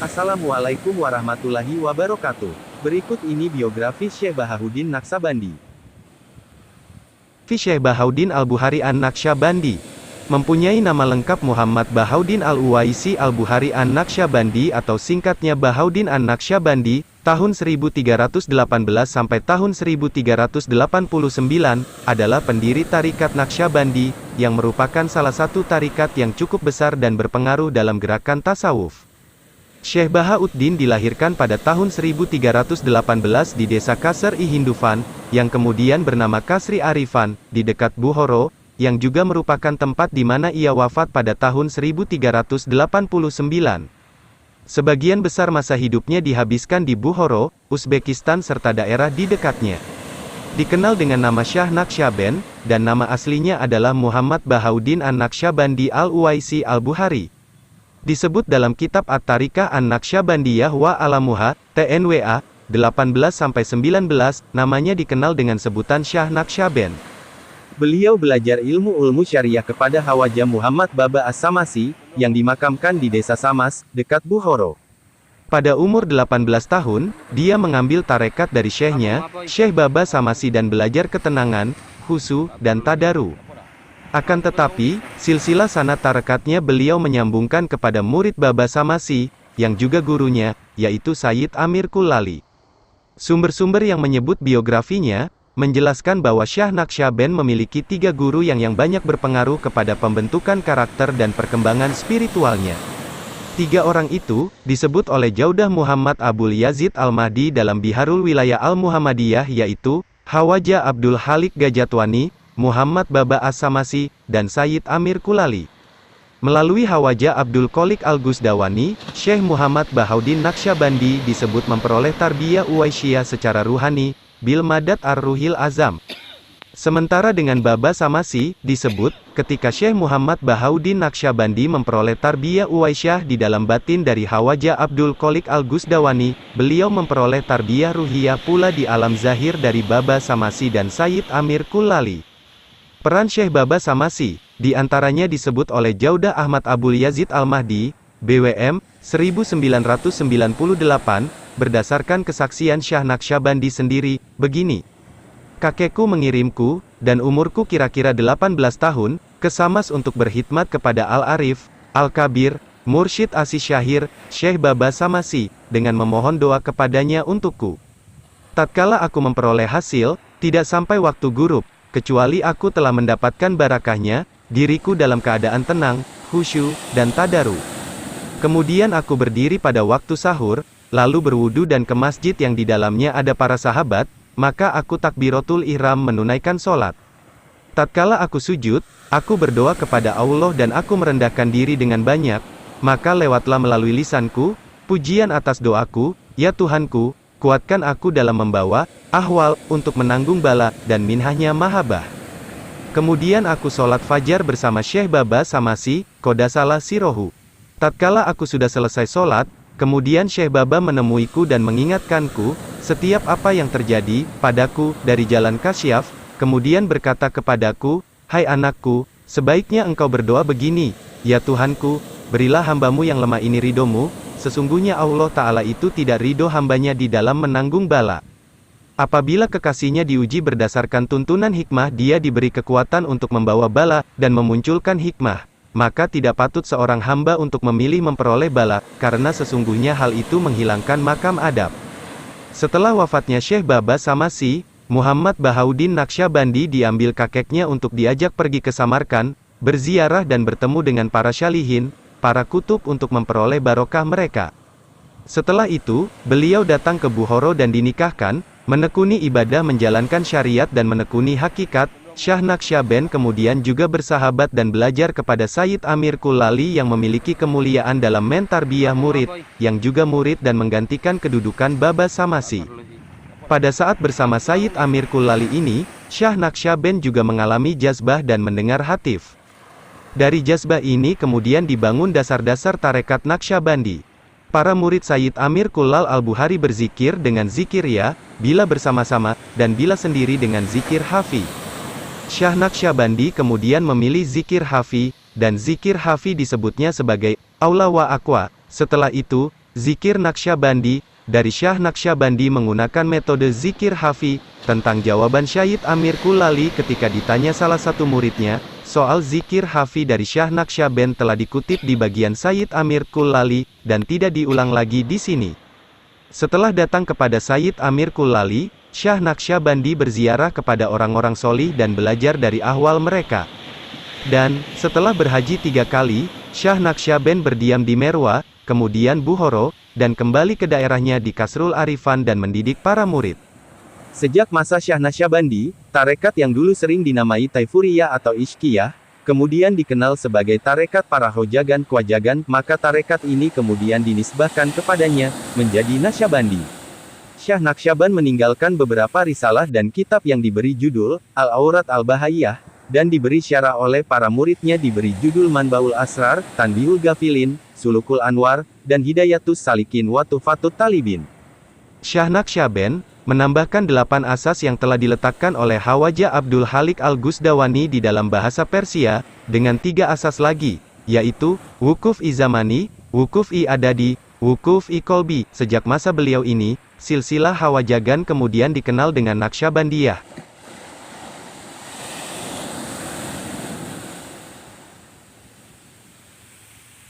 Assalamualaikum warahmatullahi wabarakatuh. Berikut ini biografi Syekh Bahaudin Naksabandi. Syekh Bahaudin Al-Bukhari An-Naksabandi mempunyai nama lengkap Muhammad Bahaudin Al-Uwaisi Al-Bukhari An-Naksabandi atau singkatnya Bahaudin An-Naksabandi, tahun 1318 sampai tahun 1389, adalah pendiri Tarikat Naksabandi, yang merupakan salah satu tarikat yang cukup besar dan berpengaruh dalam gerakan tasawuf. Syekh Bahauddin dilahirkan pada tahun 1318 di desa Kasr-i Hindufan, yang kemudian bernama Kasri Arifan, di dekat Bukhara, yang juga merupakan tempat di mana ia wafat pada tahun 1389. Sebagian besar masa hidupnya dihabiskan di Bukhara, Uzbekistan serta daerah di dekatnya. Dikenal dengan nama Syah Naksaband, dan nama aslinya adalah Muhammad Bahaudin An-Naksabandi Al-Uwaisi Al-Bukhari. Disebut dalam kitab At-Tarikah An-Naksabandiyah wa Alamuha, TNWA, 18-19, namanya dikenal dengan sebutan Syah Naksaband. Beliau belajar ilmu syariah kepada Khawaja Muhammad Baba As-Samasi, yang dimakamkan di desa Samas, dekat Bukhara. Pada umur 18 tahun, dia mengambil tarekat dari syekhnya, Syekh Baba Samasi dan belajar ketenangan, khusu, dan tadaru. Akan tetapi, silsilah sanad tarekatnya beliau menyambungkan kepada murid Baba Samasi, yang juga gurunya, yaitu Sayyid Amir Kullali. Sumber-sumber yang menyebut biografinya, menjelaskan bahwa Syah Naksaband memiliki 3 guru yang banyak berpengaruh kepada pembentukan karakter dan perkembangan spiritualnya. 3 orang itu, disebut oleh Jaudah Muhammad Abul Yazid Al-Mahdi dalam Biharul Wilayah Al-Muhammadiyah yaitu, Khawaja Abdul Halik Gajatwani, Muhammad Baba As-Samasi, dan Sayyid Amir Kullali. Melalui Khawaja Abdul Qolik Al-Gusdawani, Syekh Muhammad Bahaudin Naksabandi disebut memperoleh tarbiyah Uwaisyiyah secara ruhani, bil madad ar-ruhil azam. Sementara dengan Baba Samasi, disebut, ketika Syekh Muhammad Bahaudin Naksabandi memperoleh tarbiyah Uwaisyiyah di dalam batin dari Khawaja Abdul Qolik Al-Gusdawani, beliau memperoleh tarbiyah ruhiyah pula di alam zahir dari Baba Samasi dan Sayyid Amir Kullali. Peran Syekh Baba Samasi, diantaranya disebut oleh Jaudah Ahmad Abul Yazid Al-Mahdi, BWM, 1998, berdasarkan kesaksian Syah Naksabandi sendiri, begini. Kakekku mengirimku, dan umurku kira-kira 18 tahun, ke Samas untuk berkhidmat kepada Al-Arif, Al-Kabir, Mursyid As-Syahir, Syekh Baba Samasi, dengan memohon doa kepadanya untukku. Tatkala aku memperoleh hasil, tidak sampai waktu gurub, kecuali aku telah mendapatkan barakahnya, diriku dalam keadaan tenang, khusyuk, dan tadaru. Kemudian aku berdiri pada waktu sahur, lalu berwudu dan ke masjid yang di dalamnya ada para sahabat, maka aku takbiratul ihram menunaikan sholat. Tatkala aku sujud, aku berdoa kepada Allah dan aku merendahkan diri dengan banyak, maka lewatlah melalui lisanku, pujian atas doaku, ya Tuhanku, kuatkan aku dalam membawa ahwal untuk menanggung bala dan minhahnya mahabah. Kemudian aku sholat fajar bersama Syekh Baba Samasi, Qodasala Sirohu. Tatkala aku sudah selesai sholat, kemudian Syekh Baba menemuiku dan mengingatkanku setiap apa yang terjadi padaku dari jalan kasyaf, kemudian berkata kepadaku, hai anakku, sebaiknya engkau berdoa begini, ya Tuhanku, berilah hambamu yang lemah ini ridomu. Sesungguhnya Allah Ta'ala itu tidak ridho hambanya di dalam menanggung bala. Apabila kekasihnya diuji berdasarkan tuntunan hikmah, dia diberi kekuatan untuk membawa bala, dan memunculkan hikmah. Maka tidak patut seorang hamba untuk memilih memperoleh bala, karena sesungguhnya hal itu menghilangkan makam adab. Setelah wafatnya Syekh Baba Samasi, Muhammad Bahaudin Naksabandi diambil kakeknya untuk diajak pergi ke Samarkand, berziarah dan bertemu dengan para syalihin, para kutub untuk memperoleh barokah mereka. Setelah itu, beliau datang ke Bukhara dan dinikahkan, menekuni ibadah menjalankan syariat dan menekuni hakikat. Syah Naksaband kemudian juga bersahabat dan belajar kepada Sayyid Amir Kullali yang memiliki kemuliaan dalam mentarbiyah murid, yang juga murid dan menggantikan kedudukan Baba Samasi. Pada saat bersama Sayyid Amir Kullali ini, Syah Naksaband juga mengalami jazbah dan mendengar hatif. Dari jazbah ini kemudian dibangun dasar-dasar tarekat Naksabandi. Para murid Sayyid Amir Kullal Al-Bukhari berzikir dengan zikir ya, bila bersama-sama, dan bila sendiri dengan zikir hafi. Syah Naksabandi kemudian memilih zikir hafi, dan zikir hafi disebutnya sebagai Aula wa Aqwa. Setelah itu, Zikir Naqsyabandi, dari Syah Naqsyabandi menggunakan metode zikir hafi, tentang jawaban Syahid Amir Kullali ketika ditanya salah satu muridnya, soal zikir hafi dari Syah Naqsyaband telah dikutip di bagian Syahid Amir Kullali, dan tidak diulang lagi di sini. Setelah datang kepada Syahid Amir Kullali, Syah Naqsyabandi berziarah kepada orang-orang solih dan belajar dari ahwal mereka. Dan, setelah berhaji 3 kali, Syah Naqsyaband berdiam di Merwa, kemudian Bukhara, dan kembali ke daerahnya di Kasrul Arifan dan mendidik para murid. Sejak masa Syah Naqsyabandi, tarekat yang dulu sering dinamai Taifuriyah atau Ishqiyah, kemudian dikenal sebagai tarekat para Hojagan Khwajagan, maka tarekat ini kemudian dinisbahkan kepadanya, menjadi Naqsyabandi. Syah Naqsyaband meninggalkan beberapa risalah dan kitab yang diberi judul, Al-Aurat Al-Bahaiyah, dan diberi syarah oleh para muridnya diberi judul Manbaul Asrar, Tanbihul Ghafilin, Sulukul Anwar, dan Hidayatus Salikin wa Tuhfatut Talibin. Syah Naqsyaband menambahkan 8 asas yang telah diletakkan oleh Khawaja Abdul Halik Al-Gusdawani di dalam bahasa Persia, dengan 3 asas lagi, yaitu, Wukuf-i Zamani, Wukuf-i Adadi, Wukuf-i Kolbi. Sejak masa beliau ini, silsilah Khawajagan kemudian dikenal dengan Naqsyabandiyah.